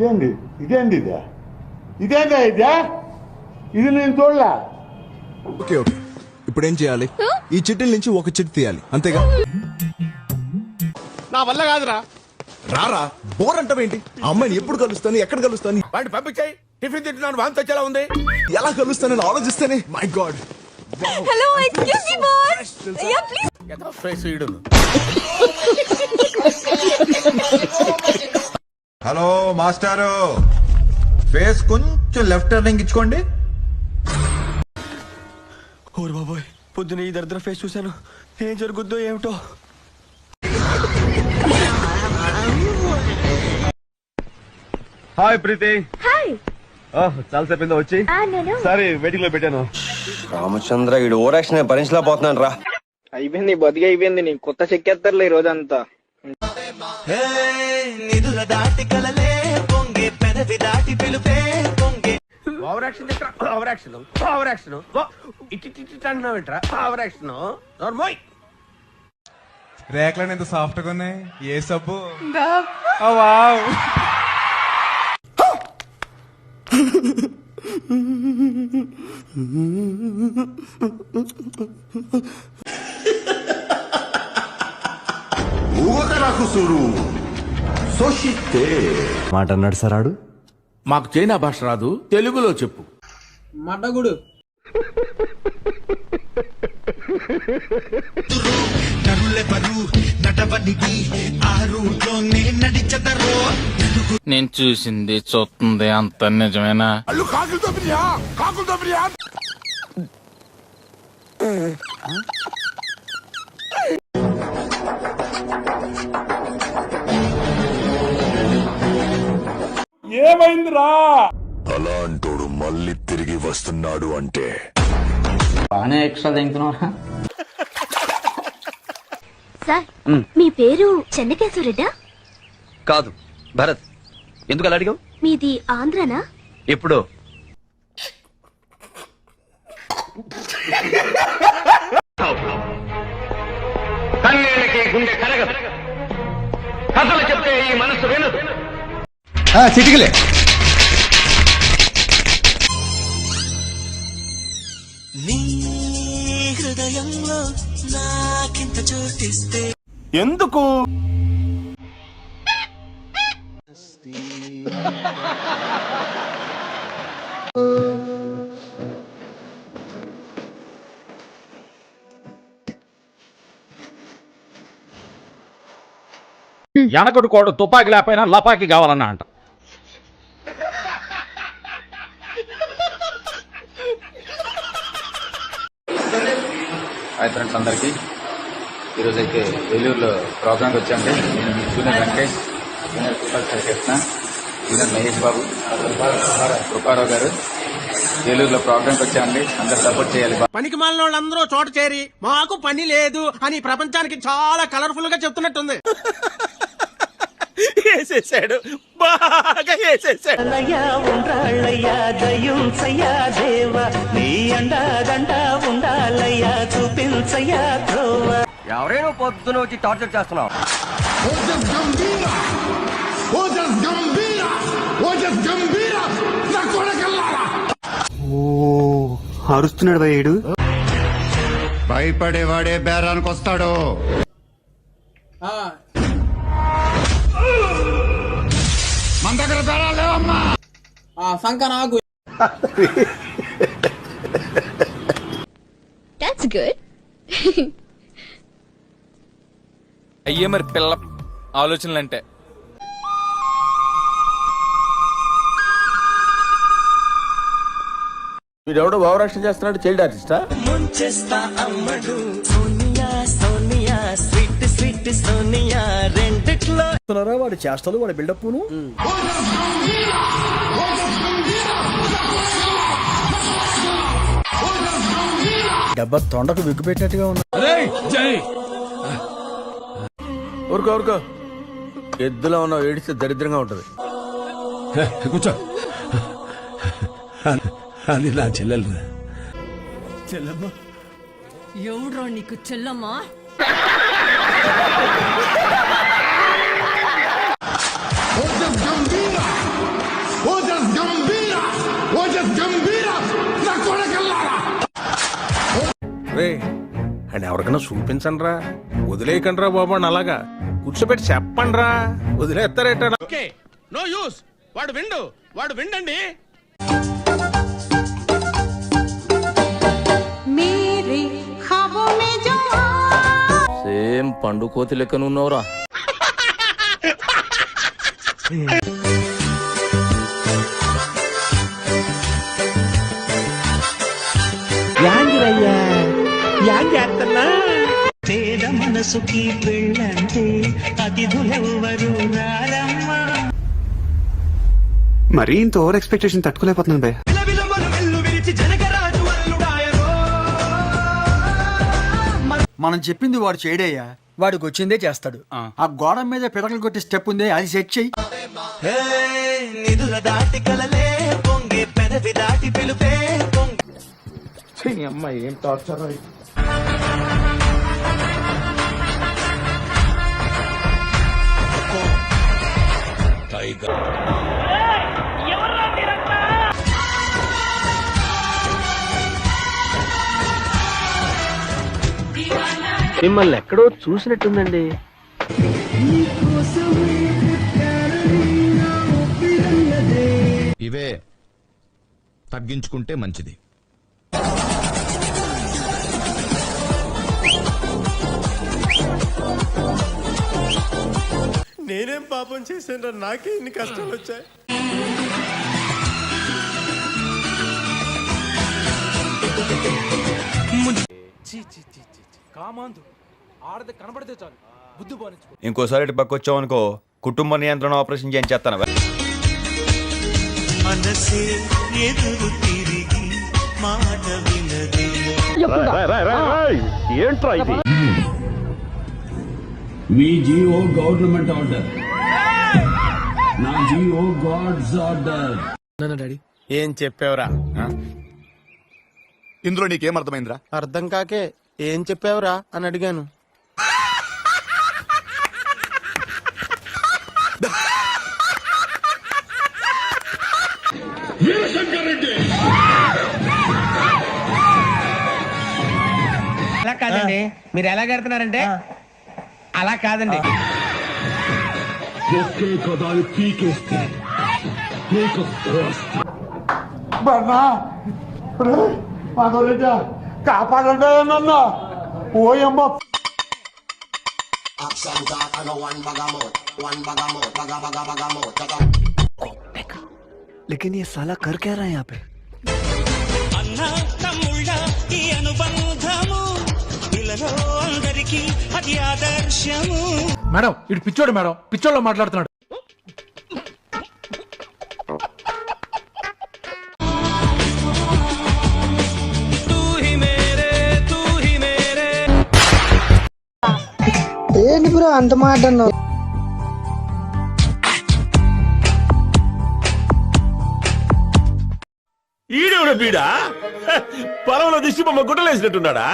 ఇదేంది ఇదేంది ఇదే ఇదేందా ఇదే ఇది నేను చూడలే. ఓకే ఓకే, ఇప్పుడు ఏం చేయాలి? ఈ చిట్టిల నుంచి ఒక చిట్టి తీయాలి, అంతేగా? నా వల్ల కాదురా. రారా, బోర్ అంటావేంటి? ఆ అమ్మాయిని ఎప్పుడు కలుస్తాను, ఎక్కడ కలుస్తాను? వాడిని పంపించాయి. టిఫిన్ తింటున్నాను, వాంతి వచ్చేలా ఉంది. ఎలా కలుస్తానని ఆలోచిస్తేనే my God. Hello, excuse me boss. Yeah please. ఎంత ఫేస్ ఈడును. హలో మాస్టారు, ఫేస్ కొంచెం లెఫ్ట్ టర్నింగ్ ఇచ్చుకోండి. ఓరు బాబోయ్, పొద్దున ఈ దరిద్ర ఫేస్ చూశాను. ఏం జరుగుద్దో ఏమిటో. హాయ్ ప్రీతి. హాయ్. చాలా సేపు వచ్చి సరే వెయిటింగ్ లో పెట్టాను. రామచంద్ర, ఈడు ఓవర్ యాక్షన్ భరించలేకపోతున్నాను రా. అయిపోయింది, బతికి అయిపోయింది. నీకు కొత్త చెక్కేస్తారులే ఈ రోజంతా. Over action over action over action ఇటు అంటున్నావు ఏంట్రా? Over action నోర్మోయ్. రేక్లను ఎంత సాఫ్ట్ గా ఉన్నాయి. ఏ సబ్బు? మాట అన్నాడు సార్ ఆడు. మాకు చైనా భాష రాదు, తెలుగులో చెప్పు. మడ్డగుడు. నేను చూసింది చూస్తుంది అంత నిజమేనా? ఏమైందిరా? అలాంటోడు మళ్ళీ తిరిగి వస్తున్నాడు అంటే బాగానే ఎక్స్ట్రా తింటున్నారా? సార్, మీ పేరు చెన్నకేశ్వరరెడ్డా? కాదు, భరత్. ఎందుకు అలా అడిగావు? మీది ఆంధ్రనా? ఎప్పుడో. గుండె కరగదు, కథలు చెప్తే ఈ మనసు వినదు. చిటికలే. ఎందుకు? వెనకటి కోడు తుపాకి లేకపోయినా లపాకి కావాలన్నా అంట. హాయ్ ఫ్రెండ్స్ అందరికీ. ఈరోజు అయితే ఏలూరులో ప్రోగ్రామ్కి వచ్చామండి. నేను junior Venkatesh, junior superstar Krishna, junior Mahesh Babu, Kruparao గారు. ఏలూరులో ప్రోగ్రామ్కి వచ్చామండి. అందరు సపోర్ట్ చేయాలి. పనికి మాలిన వాళ్ళందరూ చోట చేరి మాకు పని లేదు అని ప్రపంచానికి చాలా కలర్ఫుల్ గా చెప్తున్నట్టుంది. వేసేసాడు, బాగా వేసేసాడు. ఎవరైనా పొద్దున వచ్చి టార్చర్ చేస్తున్నావు. అరుస్తున్నాడు భయ్యుడు. భయపడేవాడే బేరానికి వస్తాడు. మన దగ్గర బేరాలు లేవమ్మా. సంక నాకు. That's good. అయ్యే మరి పిల్ల ఆలోచనలంటే. వీడెవడో ఓవర్ యాక్షన్ చేస్తున్నాడు, చైల్డ్ ఆర్టిస్టా? వాడి చేష్టలు, వాడి బిల్డప్. డబ్బా తొండకు విగ్గు పెట్టినట్టుగా ఉన్నా. ఊరుకో ఊరుకో, ఎద్దులో ఉన్న ఏడిస్తే దరిద్రంగా ఉంటది. కూర్చో. అది నా చెల్లెలు. చెల్లమ్మ ఎవడ్రా నీకు చెల్లమ్మా? రే అండ్ ఎవరికైనా చూపించండి రా, వదిలేయకండి రా బాబు అని అలాగా కూర్చోబెట్టి చెప్పండి రా, వదిలేస్తారేట. ఓకే నో యూస్, వాడు విండండి. సేమ్ పండు కోతి లెక్కనున్నావురా. పేద మనసుకి పెళ్ళంటే అతిథులెవ్వరు రారమ్మా. మరీ ఇంత ఓవర్ ఎక్స్పెక్టేషన్ తట్టుకోలేకపోతున్నాను భయ్య. మనం చెప్పింది వాడు చేయడయ్యా, వాడికి వచ్చిందే చేస్తాడు. ఆ గోడ మీద పిడకలు కొట్టి స్టెప్ ఉంది, అది సెట్ చెయ్యి. నిధుల దాటి కలలే పొంగే పెదవి దాటి పిలుపే అమ్మాయి ఏం టార్చర్. మిమ్మల్ని ఎక్కడో చూసినట్టుందండి. ఇవే తగ్గించుకుంటే మంచిది. నేనేం పాపం చేశాను, నాకే ఇన్ని కష్టాలు వచ్చాయి. ఇంకోసారి ఇటు పక్క వచ్చావు అనుకో, కుటుంబ నియంత్రణ ఆపరేషన్ చేయించేస్తాను. మనసే ఎదురు తిరిగి మాట వినదే. ఏంట్రా ఇది? మీ జియో గవర్నమెంట్ ఆర్డర్, నా జియో గాడ్స్ ఆర్డర్. డాడీ ఏం చెప్పావురా? ఇందులో నీకేం అర్థమైందిరా? అర్థం కాకే ఏం చెప్పావురా అని అడిగాను. అలా కాదండి, మీరు ఎలా కడుతున్నారంటే అలా కాదండి. కాపాడండి నన్ను. ఓయమ్మ लेकिन ये साला कर क्या रहा है यहाँ पे? అన్నా తమ్ముళ్ళ ఈ అనుబంధము ఇలాలో అందరికీ అది ఆదర్శము. మేడం ఇటు పిచ్చోడు, మేడం పిచ్చోళ్ళ మాట్లాడుతున్నాడు. ఏంటి బ్రో అంత మాట అన్నావు? ఈడెవడ బీడా పొలంలో దిష్టి బొమ్మ గుడ్డలేసినట్టున్నాడా?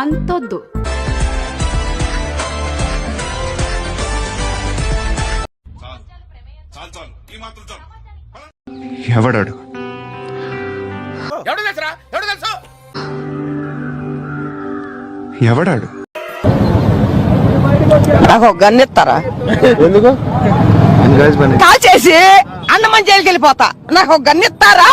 అంతొద్దు. ఎవడాడు? ఎవడు తెలుసురా? ఎవడు తెలుసు? ఎవడాడు? నాకు గన్నెత్తారా? ఎందుకు? కాల్ చేసి అన్నమని జైలుకి వెళ్ళిపోతా. నాకు గన్నెత్తారా?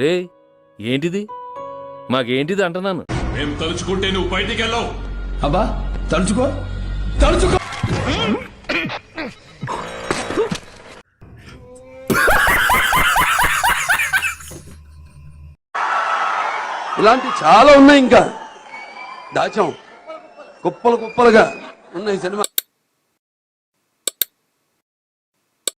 రే ఏంటిది? మాకేంటిది అంటున్నాను. మేము తలుచుకుంటే నువ్వు బయటికి వెళ్ళావు. అబ్బా తలుచుకో తలుచుకో. ఇలాంటి చాలా ఉన్నాయి, ఇంకా దాచాం కుప్పలు కుప్పలుగా ఉన్నాయి సినిమా.